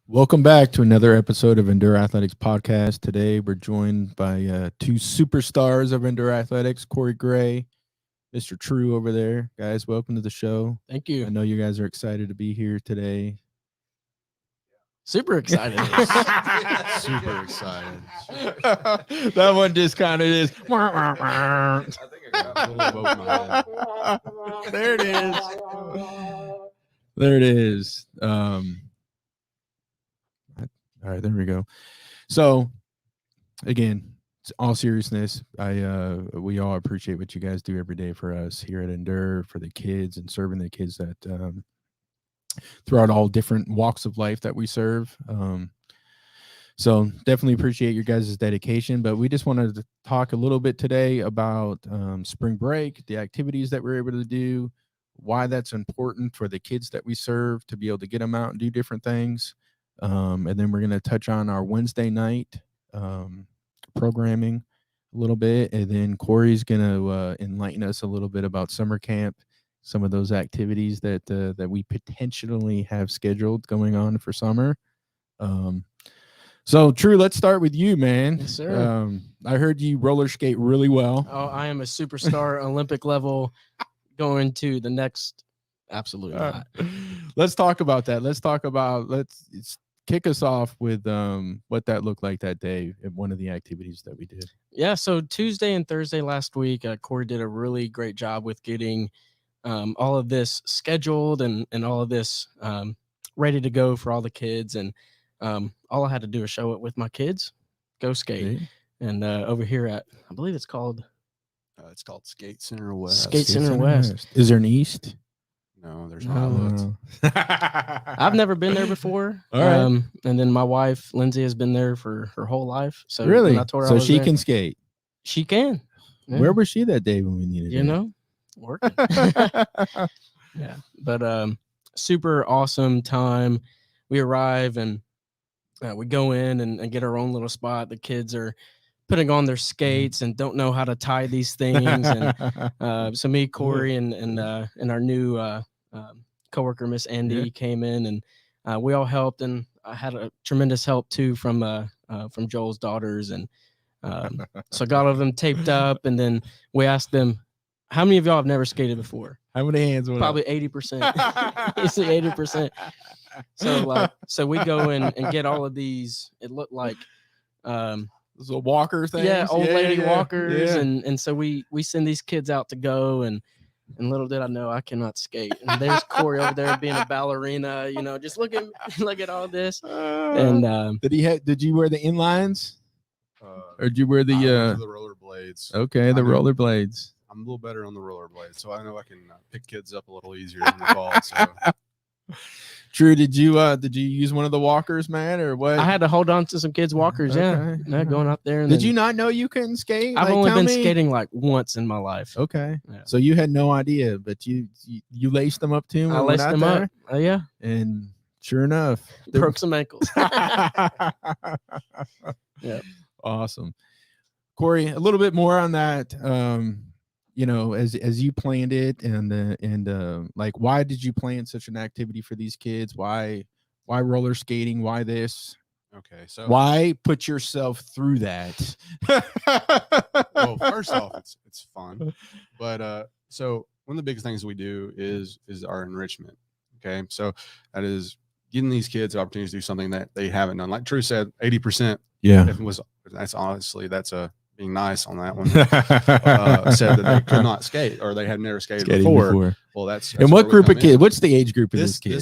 Welcome back to another episode of Endure Athletics Podcast. Today we're joined by two superstars of Endure Athletics, Corey Gray, Mr. True over there. Guys, welcome to the show. Thank I you. know you guys are excited to be here today. Super excited. Super excited. That one just kind of is. I think I got a little boat in my head. There it is. There it is. All right, there we go. So, again, all seriousness, we all appreciate what you guys do every day for us here at Endure, for the kids and serving the kids that throughout all different walks of life that we serve. So definitely appreciate your guys' dedication, but we just wanted to talk a little bit today about spring break, the activities that we're able to do, why that's important for the kids that we serve to be able to get them out and do different things. And then we're going to touch on our Wednesday night programming a little bit. And then Corey's going to enlighten us a little bit about summer camp, some of those activities that we potentially have scheduled going on for summer. So, True, let's start with you, man. Yes, sir. I heard you roller skate really well. Oh, I am a superstar, Olympic level, going to the next. Absolutely not. Let's talk about that. Let's kick us off with what that looked like that day at one of the activities that we did. Yeah, so Tuesday and Thursday last week, Corey did a really great job with getting all of this scheduled and all of this ready to go for all the kids. And all I had to do is show it with my kids, go skate. Okay. And over here at, I believe it's called Skate Center West. Skate Center West. Is there an east? No, there's No. not. I've never been there before. All right. And then my wife, Lindsay, has been there for her whole life. So Really? when I told her I So was she there, can skate. She can. Yeah. Where was she that day when we needed You her? know, working. Yeah. But super awesome time. We arrive and we go in and get our own little spot. The kids are putting on their skates and don't know how to tie these things. And so me, Corey, and our new coworker, Miss Andy, came in and we all helped. And I had a tremendous help too from Joel's daughters. And so I got all of them taped up. And then we asked them, how many of y'all have never skated before? How many hands? went up? Probably 80%. You see 80%. So we go in and get all of these. It looked like Those little walker things. yeah, old lady walkers, yeah. and so we send these kids out to go, and little did I know I cannot skate. And there's Corey over there being a ballerina, just look at all this. And Did you wear the inlines or did you wear I went the to the rollerblades. okay, the I know. rollerblades? I'm a little better on the rollerblades, so I know I can pick kids up a little easier in the fall. So True, did you use one of the walkers, man, or what? I had to hold on to some kids' walkers, Okay. yeah, going out there. And Did then- you not know you couldn't skate? I've Like, only tell been me. skating like once in my life. Okay, Yeah. so you had no idea, but you laced them up too. I laced them up. Yeah, and sure enough, they broke some ankles. Yeah. Awesome. Corey, a little bit more on that. As you planned it and like, why did you plan such an activity for these kids? Why roller skating? Why this? okay, so Why put yourself through that? well, first off, it's fun, but so one of the biggest things we do is our enrichment. Okay, so that is giving these kids opportunities to do something that they haven't done. Like True said, 80%. Yeah. If it was, that's honestly, that's being nice on that one. Said that they could not skate or they had never skated before. Well, that's And where what we group come of kids? in. What's the age group of this kid?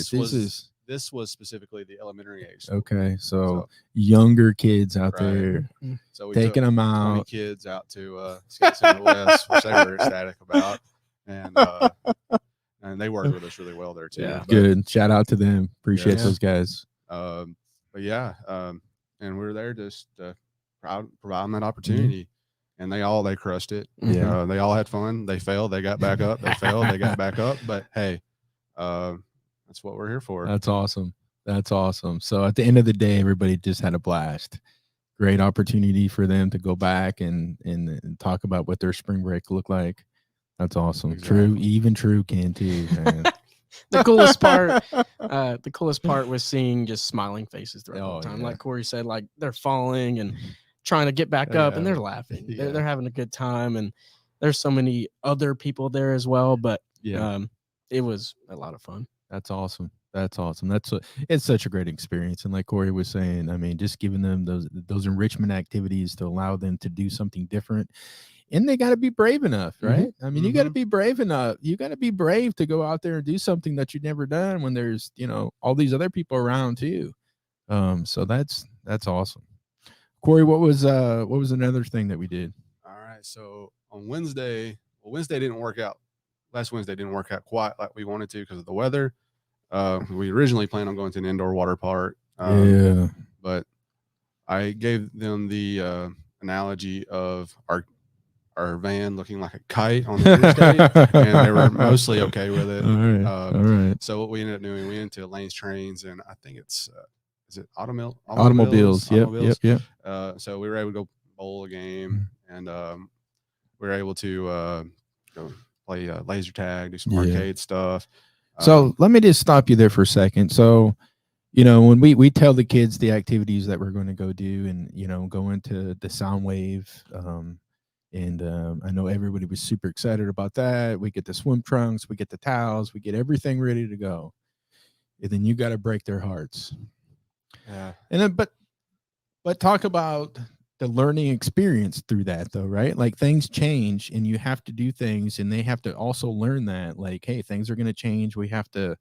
This was specifically the elementary age. Okay, so younger kids out Right. there So we taking took them 20 out. kids out to Skate Center West, which they were ecstatic about, and they worked with us really well there too. Yeah. But, Good. Shout out to them. Appreciate Yeah. those guys. but yeah, and we were there just providing that opportunity, and they crushed it. Yeah. They all had fun. They failed, they got back up. They failed, they got back up. But hey, that's what we're here for. That's awesome. That's awesome. So at the end of the day, everybody just had a blast. Great opportunity for them to go back and talk about what their spring break looked like. That's awesome. Exactly. True. Even True can too, man. The coolest part, the coolest part was seeing just smiling faces throughout the Oh, whole time. yeah. Like Corey said, like they're falling and trying to get back up, and Yeah. they're laughing. Yeah. They're having a good time, and there's so many other people there as well. But Yeah. it was a lot of fun. That's awesome. That's awesome. It's such a great experience. And like Corey was saying, I mean, just giving them those enrichment activities to allow them to do something different. And they got to be brave enough, right? I mean, you got to be brave enough. You got to be brave to go out there and do something that you've never done when there's, all these other people around too. So that's awesome. Corey, what was another thing that we did? All right. So on Wednesday, Wednesday didn't work out. Last Wednesday didn't work out quite like we wanted to because of the weather. We originally planned on going to an indoor water park. But I gave them the analogy of our van looking like a kite on the interstate, and they were mostly okay with it. All right. So what we ended up doing, we went to Lane's Trains, and I think it's is it Automobiles. Yep. So we were able to go bowl a game, and we were able to go play laser tag, do some arcade stuff. So let me just stop you there for a second. So, when we tell the kids the activities that we're going to go do, and go into the sound wave, and I know everybody was super excited about that. We get the swim trunks, we get the towels, we get everything ready to go, and then you got to break their hearts. Yeah. And then, but talk about the learning experience through that, though, right? Like things change, and you have to do things, and they have to also learn that, like, hey, things are going to change. We have to,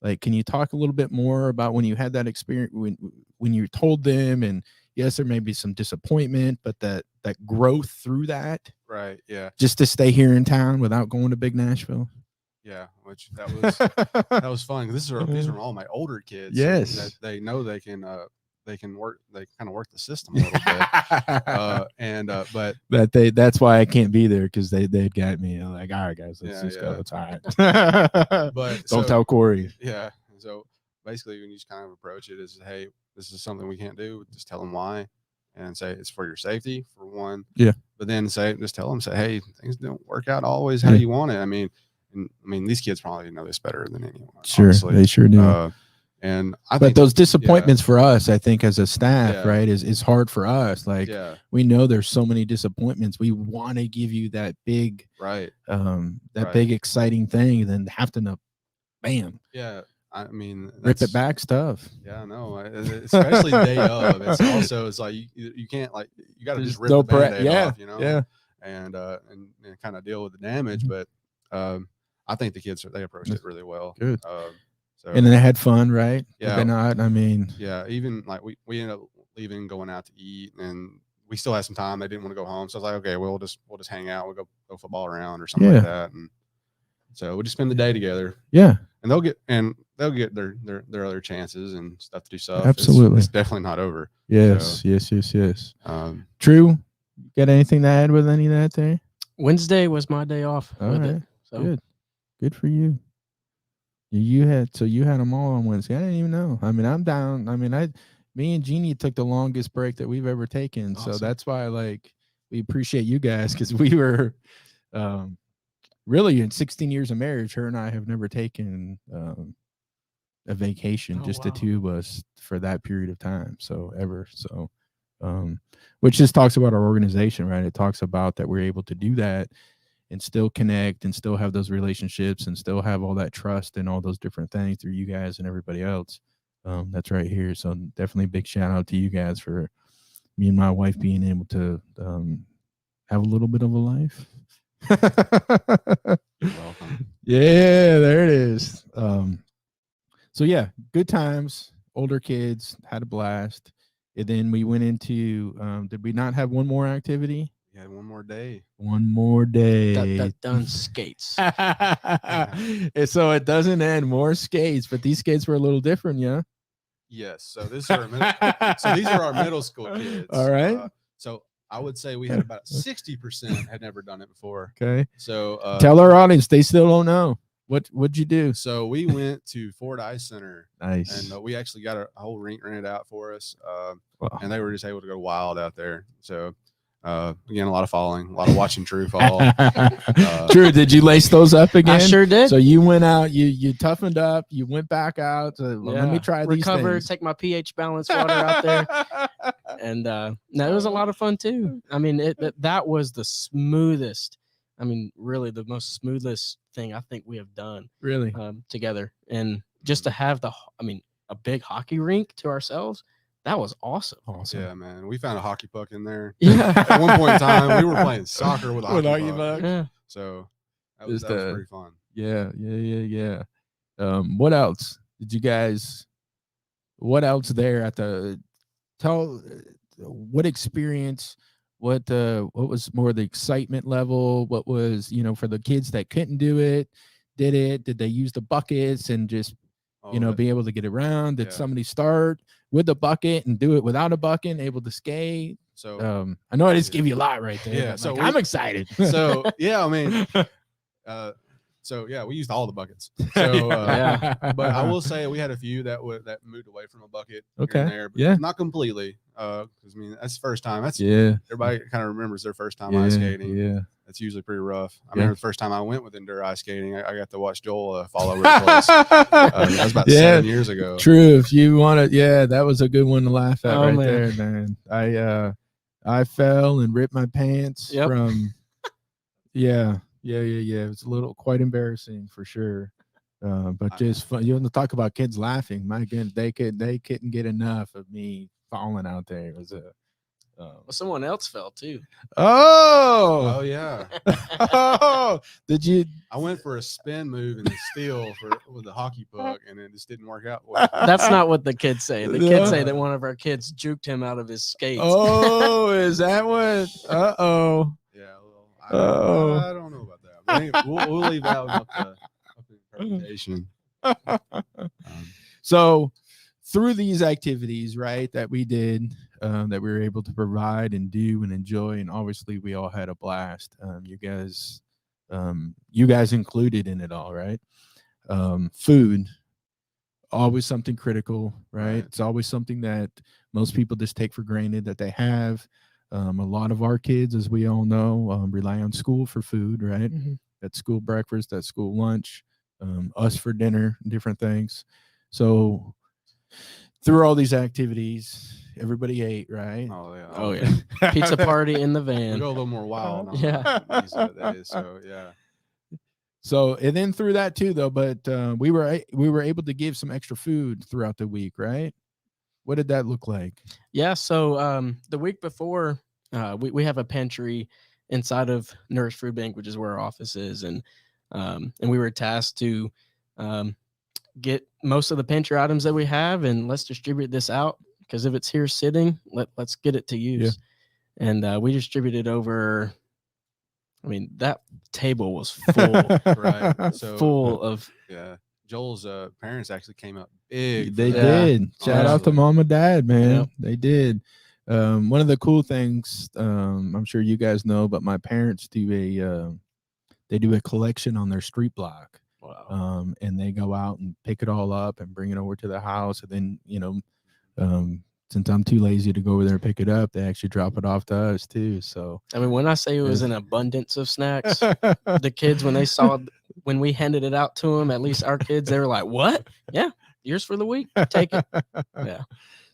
like, can you talk a little bit more about when you had that experience, when you told them, and yes, there may be some disappointment, but that growth through that, Right. Yeah. just to stay here in town without going to big Nashville. Yeah, which that was fun. These are all my older kids. Yes, that they know they can work. They kind of work the system a little bit. But that's why I can't be there, because they got me. I'm like, all right, guys, let's just go. It's all right. But don't tell Corey. Yeah. So basically, when you just kind of approach it as, hey, this is something we can't do. Just tell them why, and say it's for your safety, for one. Yeah. But then just tell them, say, hey, things don't work out always how you want it. I mean, these kids probably know this better than anyone. Sure, honestly. they sure do. And but those disappointments for us, I think, as a staff, right, is hard for us. Like, we know there's so many disappointments. We want to give you that big, big exciting thing, and then have to know, bam. Yeah. I mean, rip it back stuff. Yeah, no, especially day of. It's like you can't, like, you got to just rip the Band-Aid off, Yeah. And kind of deal with the damage. But I think the kids they approached it really well. Good. So, and then they had fun, right? Yeah. They're not, I mean. Yeah. Even like we ended up leaving, going out to eat, and we still had some time. They didn't want to go home, so I was like, okay, we'll just hang out. We'll go football around or something like that. And so we'll just spend the day together. Yeah. And they'll get their other chances and stuff to do stuff. Absolutely. It's definitely not over. Yes. So, yes. True. Got anything to add with any of that there? Wednesday was my day off. All right. So. Good for you. You had them all on Wednesday. I didn't even know. I mean, I'm down. I mean, me and Jeannie took the longest break that we've ever taken. Awesome. So that's why, like, we appreciate you guys, because we were really, in 16 years of marriage, her and I have never taken a vacation, the two of us, for that period of time. So ever. So, which just talks about our organization, right? It talks about that we're able to do that and still connect and still have those relationships and still have all that trust and all those different things through you guys and everybody else. That's right here. So definitely big shout out to you guys for me and my wife being able to have a little bit of a life. You're welcome. Yeah, there it is. So yeah, good times, older kids, had a blast. And then we went into, did we not have one more activity? We had one more day. One more day. Done skates. And so it doesn't end. More skates, but these skates were a little different, yeah? Yes. So these are our middle school kids. All right. So I would say we had about 60% had never done it before. Okay. So tell our audience, they still don't know. What'd you do? So we went to Ford Ice Center. Nice. And we actually got a whole rink rented out for us. Wow. And they were just able to go wild out there. So Again, a lot of falling, a lot of watching True fall. True. Did you lace those up again? I sure did. So you went out, you toughened up, you went back out. So, well, let me try recover, these things. take my pH balance water out there. And no, it was a lot of fun too. I mean, that was the smoothest. I mean, really the most smoothest thing I think we have done Really? together. And just to have a big hockey rink to ourselves, that was awesome. Awesome. Yeah, man. We found a hockey puck in there. Yeah. At one point in time, we were playing soccer with a hockey puck. Yeah. So that was pretty fun. Yeah. What else did you guys? What else there at the? Tell what experience. What was more the excitement level? What was for the kids that couldn't do it? Did they use the buckets and just be able to get around? Did somebody start with a bucket and do it without a bucket and able to skate? So I know I just gave you a lot right there. Yeah, so I'm excited. So yeah, I mean, we used all the buckets. So but I will say we had a few that moved away from a bucket. Okay. Here and there, but not completely. Because I mean that's the first time. That's everybody kind of remembers their first time ice skating. Yeah. That's usually pretty rough. I remember the first time I went with Endure ice skating, I got to watch Joel fall over the place. That was about 7 years ago. True. If you want to, that was a good one to laugh at there, man. I fell and ripped my pants from. Yeah. It was quite embarrassing for sure. But just fun. You want to talk about kids laughing? My goodness, they couldn't get enough of me falling out there. It was well, someone else fell too. Oh yeah. Oh, did you? I went for a spin move in the steel with the hockey puck, and it just didn't work out well. That's not what the kids say. The kids say that one of our kids juked him out of his skates. Oh, is that what? Uh-oh. Yeah. Well, I don't know about that. But anyway, we'll leave that one up to interpretation. So through these activities, right, that we did, that we were able to provide and do and enjoy, and obviously we all had a blast. You guys included in it all, right? Food, always something critical, right? It's always something that most people just take for granted that they have. A lot of our kids, as we all know, rely on school for food, right? Mm-hmm. That's school breakfast, that's school lunch, us for dinner, different things. So through all these activities, everybody ate, right? Oh yeah. Pizza party in the van. We go a little more wild. Yeah. Days, so yeah. So and then through that too, though, but we were able to give some extra food throughout the week, right? What did that look like? Yeah. So the week before, we have a pantry inside of Nourish Food Bank, which is where our office is, and we were tasked to get most of the pantry items that we have, and let's distribute this out, because if it's here sitting, let's get it to use. Yeah. And we distributed over. I mean, that table was full, right? So full of Joel's parents actually came up big. They did. Shout out to mom and dad, man. Yep. They did. One of the cool things, I'm sure you guys know, but my parents do a collection on their street block. Wow. And they go out and pick it all up and bring it over to the house. And then, since I'm too lazy to go over there and pick it up, they actually drop it off to us too. So, I mean, when I say it was an abundance of snacks, the kids, when we handed it out to them, at least our kids, they were like, "What? Yeah, yours for the week. Take it." Yeah.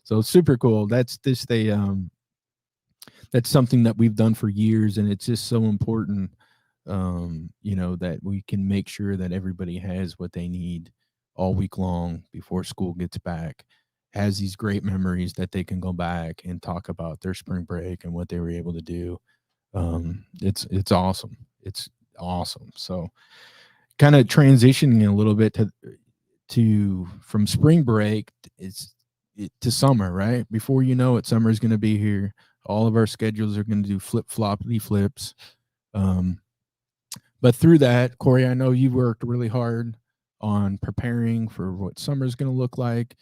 So super cool. That's just that's something that we've done for years, and it's just so important, that we can make sure that everybody has what they need all week long before school gets back, has these great memories that they can go back and talk about their spring break and what they were able to do. It's awesome. It's awesome. So kind of transitioning a little bit to from spring break to summer, right? Before you know it, summer is going to be here. All of our schedules are going to do flip-floppity flips. But through that, Corey, I know you worked really hard on preparing for what summer is going to look like.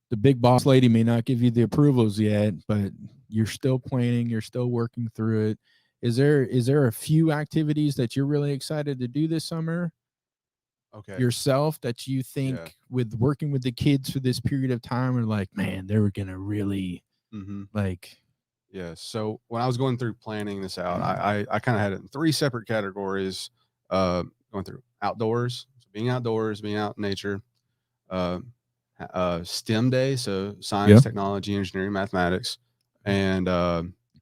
The big boss lady may not give you the approvals yet, but you're still planning, you're still working through it. Is there a few activities that you're really excited to do this summer? Okay. Yourself that you think with working with the kids for this period of time are like, man, they were going to really Yes. So when I was going through planning this out, I kind of had it in 3 separate categories. Going through outdoors, so being outdoors, being out in nature, uh, STEM day, so science, Yeah. technology, engineering, mathematics, and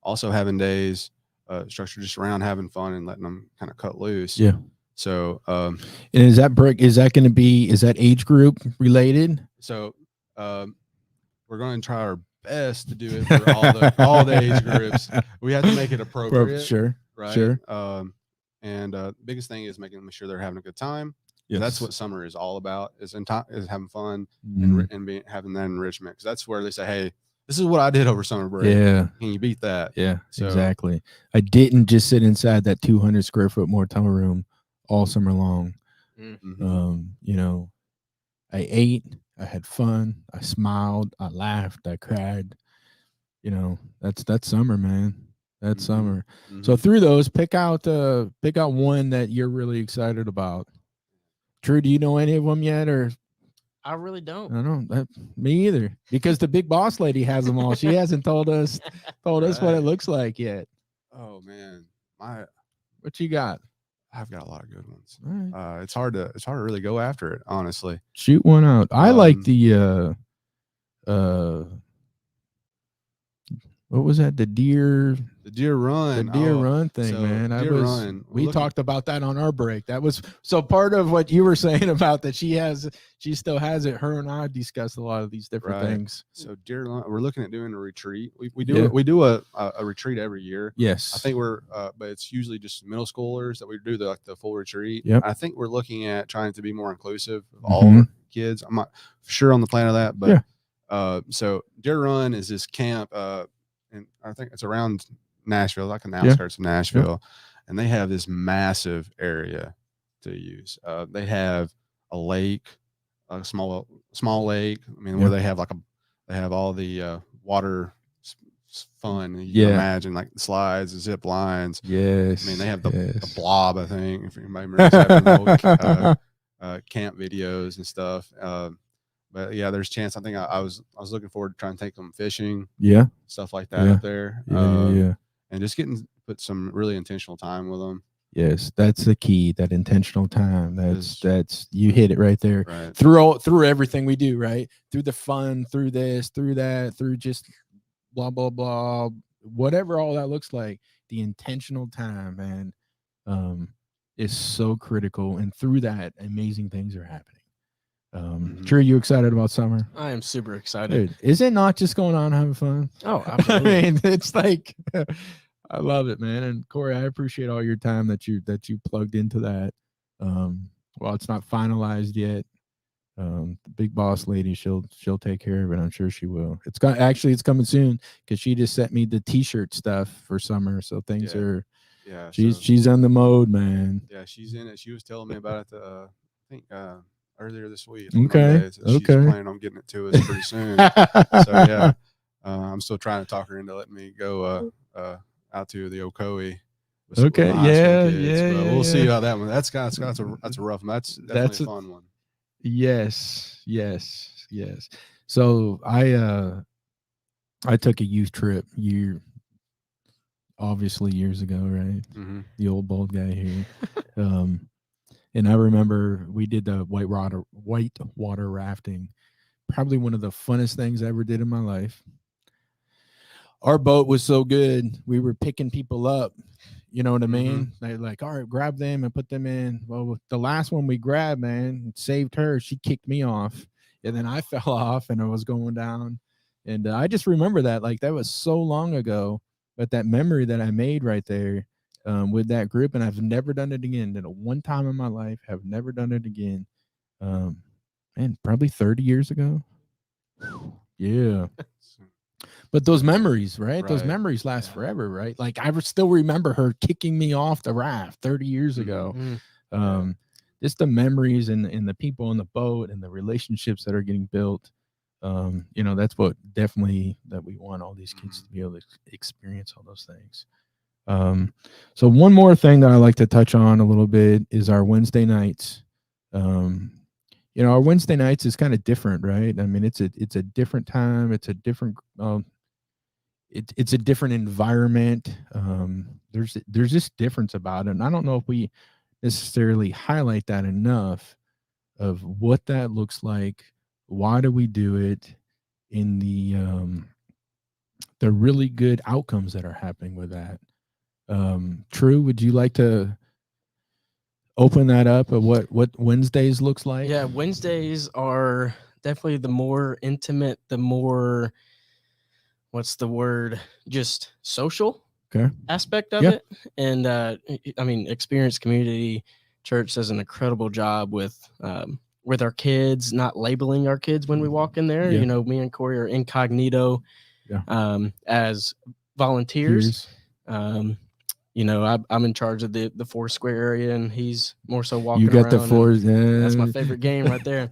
also having days structured just around having fun and letting them kind of cut loose. Yeah. So And is that going to be, is that age group related? so we're going to try our best to do it for all the age groups. We have to make it appropriate. Sure. Right. Sure. And biggest thing is making sure they're having a good time. Yes. That's what summer is all about, is having fun Mhm. and having that enrichment. Because that's where they say, hey, this is what I did over summer break. Yeah. Can you beat that? Yeah, So- exactly. I didn't just sit inside that 200 square foot motel room all summer long. Mhm. You know, I ate, I had fun, I smiled, I laughed, I cried. You know, that's summer, man. That's Mhm. summer. So Mhm. through those, pick out one that you're really excited about. Drew, do you know any of them yet, or I really I don't. don't know? Me either, because the big boss lady has them all. She hasn't told us what it Right. looks like yet. Oh man, What you got? I've got a lot of good ones. All right. It's hard to really go after it, honestly. Shoot one out. I like Um, the what was that? The deer The Deer Run. run thing, so man. Deer Run. We talked about that on our break. That was so part of what you were saying about that she still has it. Her and I discussed a lot of these different Right. things. So Deer Run, we're looking at doing a retreat. We Yeah. do a retreat every year. Yes. I think we're but it's usually just middle schoolers that we do the full retreat. Yep. I think we're looking at trying to be more inclusive of all Mhm. our kids. I'm not sure on the plan of that, but Yeah. So Deer Run is this camp and I think it's around Nashville, like on the outskirts of Nashville, and they have this massive area to use. They have a lake, a small lake. I mean, where they have they have all the water fun you can imagine, like the slides, the zip lines. Yes. I mean, they have the blob. I think if anybody remembers that from the old, camp videos and stuff. But yeah, there's a chance. I think I was looking forward to trying to take them fishing. Yeah. Stuff like that up there. Yeah. And just put some really intentional time with them. Yes, that's the key. That intentional time. That's you hit it right there. Right. Through everything we do, right? Through the fun, through this, through that, through just blah blah blah, whatever all that looks like. The intentional time, man, is so critical. And through that, amazing things are happening. Drew, you excited about summer? I am super excited. Dude, is it not just going on having fun? Oh, absolutely. I mean, it's like I love it, man. And Corey, I appreciate all your time that you plugged into that. Well, it's not finalized yet. The big boss lady, she'll take care of it. I'm sure she will. It's coming soon because she just sent me the t-shirt stuff for summer. So things are she's on the mode, man. Yeah, she's in it. She was telling me about it I think earlier this week. Okay. Monday, so she's planning on getting it to us pretty soon. So yeah. I'm still trying to talk her into letting me go out to the Ocoee. Okay. Yeah. We'll see how that one. That's a rough one. That's definitely a fun one. Yes. So I took a youth trip obviously years ago, right? Mm-hmm. The old bald guy here. And I remember we did the white water rafting. Probably one of the funnest things I ever did in my life. Our boat was so good, we were picking people up. You know what I mean? They're like, all right, grab them and put them in. Well, the last one we grabbed, man, saved her. She kicked me off. And then I fell off and I was going down. And I just remember that. Like, that was so long ago. But that memory that I made right there with that group, and I've never done it again. Did it one time in my life, have never done it again. Man, probably 30 years ago. Yeah. But those memories, right? Those memories last forever, right? Like I still remember her kicking me off the raft 30 years ago. Just the memories and the people on the boat and the relationships that are getting built. That's what definitely that we want all these kids to be able to experience all those things. So one more thing that I like to touch on a little bit is our Wednesday nights. Our Wednesday nights is kind of different, right? I mean, it's a different time. It's a different, it's a different environment. There's just difference about it, and I don't know if we necessarily highlight that enough of what that looks like. Why do we do it? In the really good outcomes that are happening with that. True, would you like to open that up of what Wednesdays looks like? Yeah, Wednesdays are definitely the more intimate, the more, what's the word, just social Okay. aspect of Yeah. it. And I mean, Experience Community Church does an incredible job with our kids, not labeling our kids when we walk in there. Yeah. You know, me and Corey are incognito as volunteers. You know, I'm in charge of the Foursquare area, and he's more so walking around. You got the fours. That's my favorite game right there.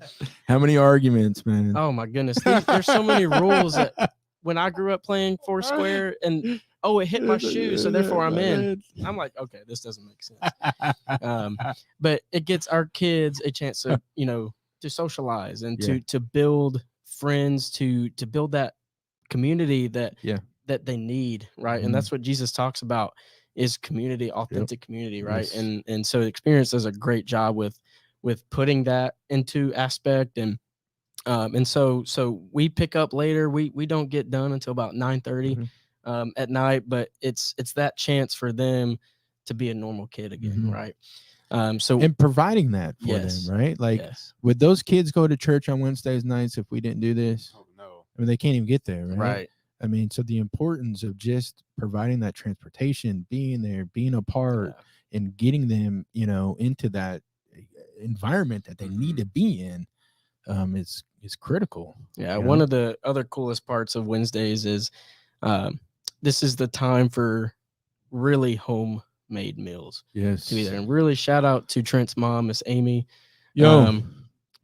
How many arguments, man? Oh my goodness, there's so many rules that when I grew up playing Foursquare, and it hit my shoe, so therefore I'm in. I'm like, okay, this doesn't make sense. But it gets our kids a chance to, you know, to socialize and to build friends, to build that community that they need, right? And that's what Jesus talks about, is community, authentic community, right? Yes. And so Experience does a great job with putting that into aspect, and so we pick up later. We don't get done until about 9:30 at night, but it's that chance for them to be a normal kid again, right? So and providing that for them, right? Like, would those kids go to church on Wednesdays nights if we didn't do this? Oh no, I mean, they can't even get there, right? Right. I mean, so the importance of just providing that transportation, being there, being a part, and getting them, you know, into that environment that they need to be in, is critical. Yeah, one of the other coolest parts of Wednesdays is this is the time for really homemade meals. Yes. To be there. And really shout out to Trent's mom, Miss Amy. Yo.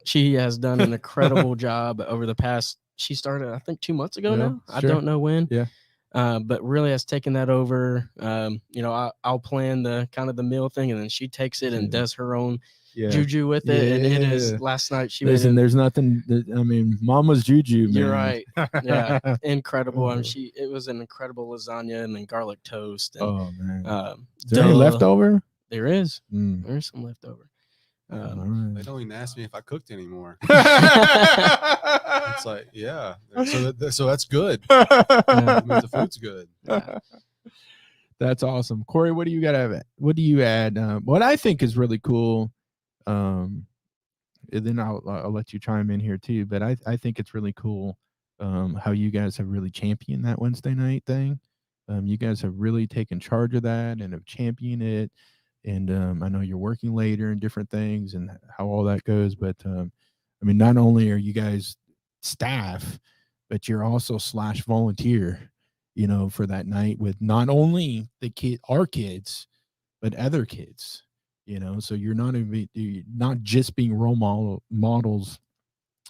She has done an incredible job over the past, she started, I think, 2 months ago now. I don't know when. Yeah. But really has taken that over. You know, I'll plan the kind of the meal thing, and then she takes it and does her own juju with it. And it is, last night she Listen, there's nothing I mean, mama's juju, man. You're right. Yeah. Incredible. I mean, it was an incredible lasagna and then garlic toast. And, oh man. Is there any leftover? There is. There's some leftover. Right. They don't even ask me if I cooked anymore. It's like, yeah. So that's good. It means the food's good. Yeah. That's awesome. Corey, what do you got? What do you add? What I think is really cool, and then I'll let you chime in here too, but I think it's really cool how you guys have really championed that Wednesday night thing. You guys have really taken charge of that and have championed it. And I know you're working later and different things and how all that goes. But I mean, not only are you guys staff, but you're also / volunteer, you know, for that night with not only our kids, but other kids, you know. So you're not just being role models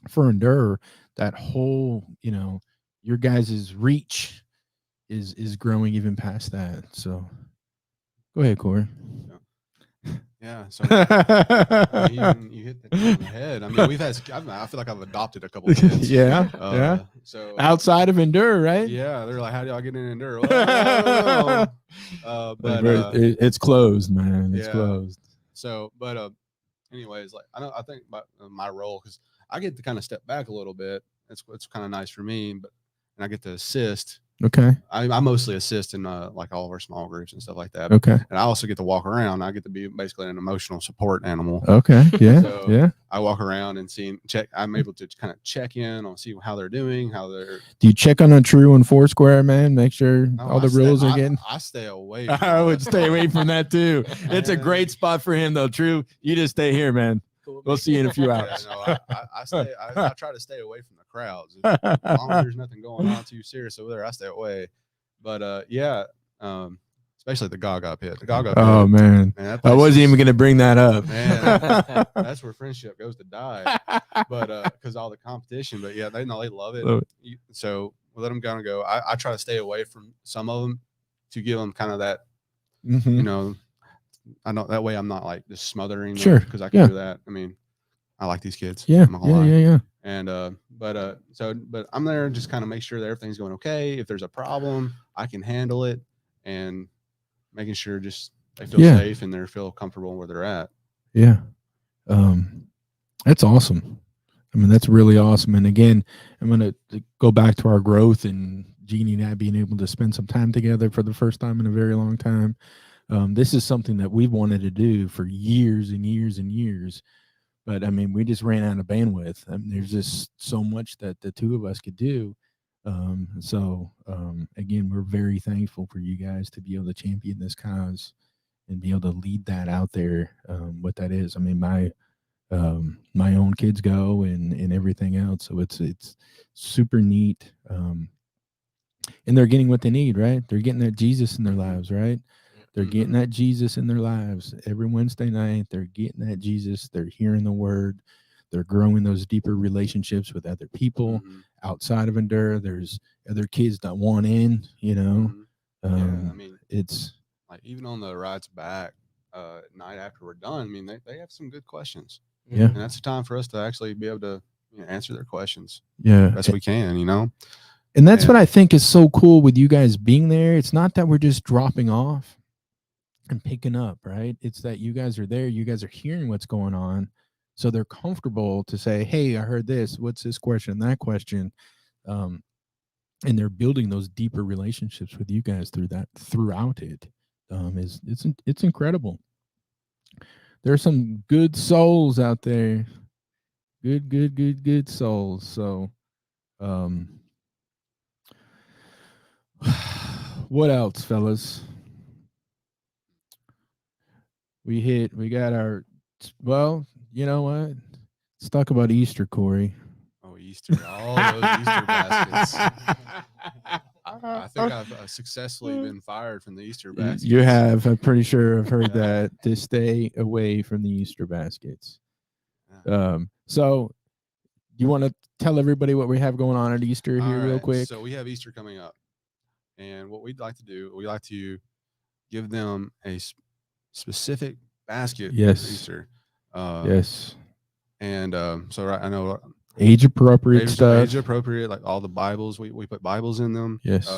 for Endure. That whole, you know, your guys' reach is growing even past that. So go ahead, Corey. Yeah, so you hit the nail on the head. I mean, I feel like I've adopted a couple of kids. Yeah. So outside of Endure, right? Yeah, they're like, "How do I get in Endure?" Well, but it's closed, man. It's closed. So, but anyways, like I think about my role, because I get to kind of step back a little bit. It's kind of nice for me, and I get to assist. Okay. I mostly assist in like all of our small groups and stuff like that. Okay. And I also get to walk around. I get to be basically an emotional support animal. Okay. Yeah. So yeah. I walk around and check. I'm able to kind of check in on see how they're doing, Do you check on a True and Foursquare, man? Make sure all the rules are getting. I stay away. I would stay away from that too. It's a great spot for him though. True. You just stay here, man. We'll see you in a few hours. I try to stay away from the crowds. As long as there's nothing going on too serious over there, I stay away. But especially the Gaga pit. The Gaga pit. Oh man, I wasn't even gonna bring that up. Man, that's where friendship goes to die. But because all the competition. But yeah, they love it. So we let them kind of go. I try to stay away from some of them to give them kind of that, you know. I know that way I'm not like just smothering them because I can do that. I mean, I like these kids. Yeah. And but I'm there just kind of make sure that everything's going okay. If there's a problem, I can handle it, and making sure just they feel Yeah. safe and they feel comfortable where they're at. Yeah. That's awesome. I mean, that's really awesome. And again, I'm going to go back to our growth and Jeannie and I being able to spend some time together for the first time in a very long time. This is something that we've wanted to do for years and years and years. But I mean, we just ran out of bandwidth. I mean, there's just so much that the two of us could do. Again, we're very thankful for you guys to be able to champion this cause and be able to lead that out there. What that is. I mean, my own kids go and everything else. So it's super neat. And they're getting what they need, right? They're getting that Jesus in their lives, right? They're getting that Jesus in their lives every Wednesday night. They're getting that Jesus. They're hearing the word. They're growing those deeper relationships with other people outside of Endure. There's other kids that want in, you know. Yeah, I mean, it's like even on the rides back at night after we're done, I mean, they have some good questions. Yeah. And that's the time for us to actually be able to answer their questions. Yeah. Best we can, you know. And that's what I think is so cool with you guys being there. It's not that we're just dropping off and picking up, right? It's that you guys are there. You guys are hearing what's going on. So they're comfortable to say, hey, I heard this. What's this question, that question? And they're building those deeper relationships with you guys throughout it. It's incredible. There are some good souls out there. Good souls. So, what else, fellas? We got our, well, you know what? Let's talk about Easter, Corey. Oh, Easter. All those Easter baskets. I think I've successfully been fired from the Easter baskets. You have. I'm pretty sure I've heard that, to stay away from the Easter baskets. So you want to tell everybody what we have going on at Easter here real quick? So we have Easter coming up. And what we'd like to do, we like to give them a specific basket for Easter. Yes. And so I know age appropriate stuff. Age appropriate, like all the Bibles. We put Bibles in them. Yes.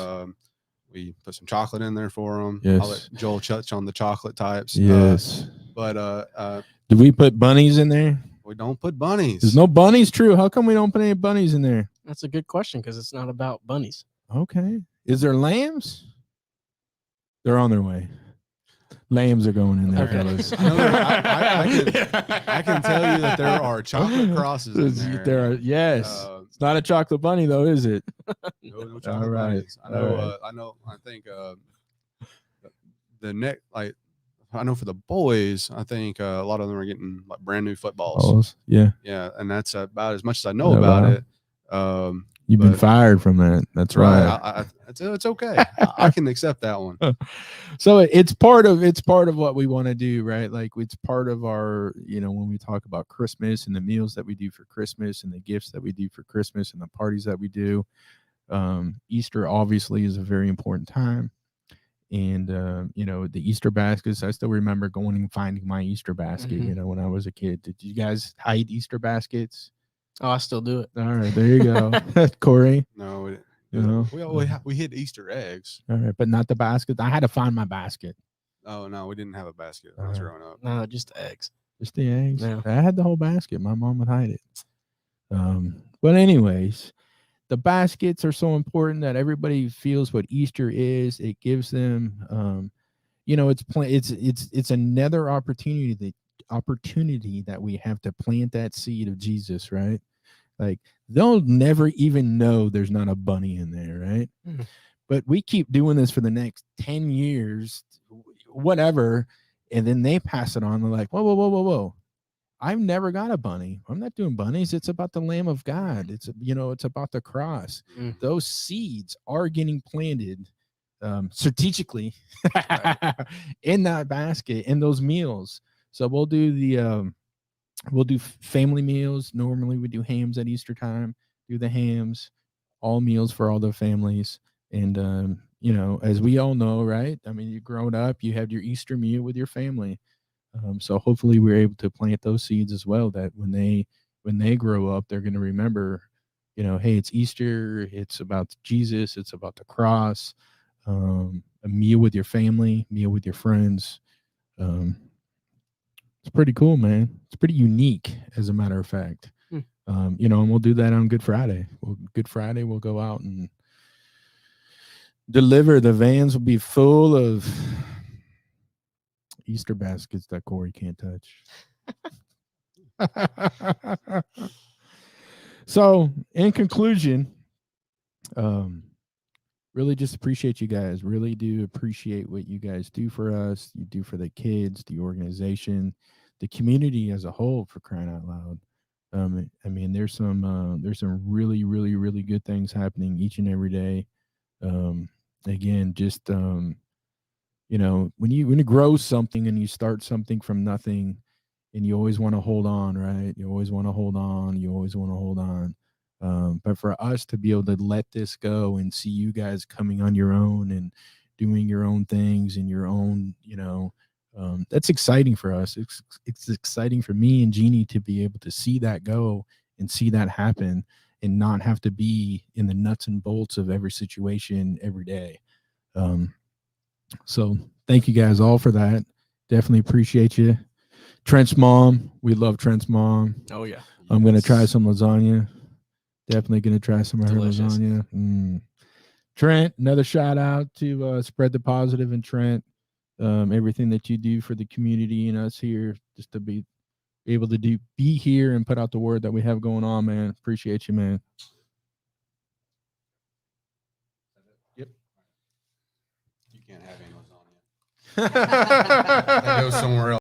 We put some chocolate in there for them. Yes. I'll let Joel touch on the chocolate types. Yes. But do we put bunnies in there? We don't put bunnies. There's no bunnies. True. How come we don't put any bunnies in there? That's a good question because it's not about bunnies. Okay. Is there lambs? They're on their way. Lambs are going in there, fellas. I can tell you that there are chocolate crosses in there. There are, yes. It's not a chocolate bunny though, is it? No chocolate bunnies. I know. I think the neck, like I know for the boys, I think a lot of them are getting like brand new footballs. Yeah. Yeah, and that's about as much as I know about it. You've been fired from that. That's right. It's okay. I can accept that one. So it's part of what we want to do, right? Like it's part of our, when we talk about Christmas and the meals that we do for Christmas and the gifts that we do for Christmas and the parties that we do. Easter obviously is a very important time. And, the Easter baskets, I still remember going and finding my Easter basket, when I was a kid. Did you guys hide Easter baskets? Oh, I still do it. All right, there you go. Corey? No, we hid Easter eggs. All right, but not the basket. I had to find my basket. Oh, no, we didn't have a basket when I was growing up. No, just eggs. Just the eggs? Yeah. I had the whole basket. My mom would hide it. But anyways, the baskets are so important that everybody feels what Easter is. It gives them, it's another opportunity that we have to plant that seed of Jesus, right? Like they'll never even know there's not a bunny in there, right? But we keep doing this for the next 10 years, whatever, and then they pass it on. They're like, whoa. I've never got a bunny. I'm not doing bunnies. It's about the Lamb of God. It's about the cross. Those seeds are getting planted strategically in that basket, in those meals. So we'll do family meals. Normally we do hams at Easter time. Do the hams, all meals for all the families. And as we all know, right? I mean, you're growing up, you have your Easter meal with your family. So hopefully we're able to plant those seeds as well, that when they when they grow up, they're going to remember, hey, it's Easter. It's about Jesus. It's about the cross. A meal with your family, meal with your friends. It's pretty cool, man. It's pretty unique, as a matter of fact. And we'll do that on Good Friday. Good Friday, we'll go out and deliver. The vans will be full of Easter baskets that Corey can't touch. So, in conclusion, really just appreciate you guys. Really do appreciate what you guys do for us. You do for the kids, the organization, the community as a whole, for crying out loud. I mean, there's some really, really, really good things happening each and every day. Again, just when you grow something and you start something from nothing, and you always want to hold on, right? You always want to hold on. You always want to hold on. But for us to be able to let this go and see you guys coming on your own and doing your own things and your own, that's exciting for us. It's exciting for me and Jeannie to be able to see that go and see that happen and not have to be in the nuts and bolts of every situation every day. So thank you guys all for that. Definitely appreciate you. Trent's mom. We love Trent's mom. Oh, yeah. I'm going to try some lasagna. Definitely going to try some of her Delicious. lasagna. Trent, another shout out to Spread the Positive and Trent. Everything that you do for the community and us here, just to be able to be here and put out the word that we have going on, man. Appreciate you, man. Yep. You can't have any lasagna. That goes somewhere else.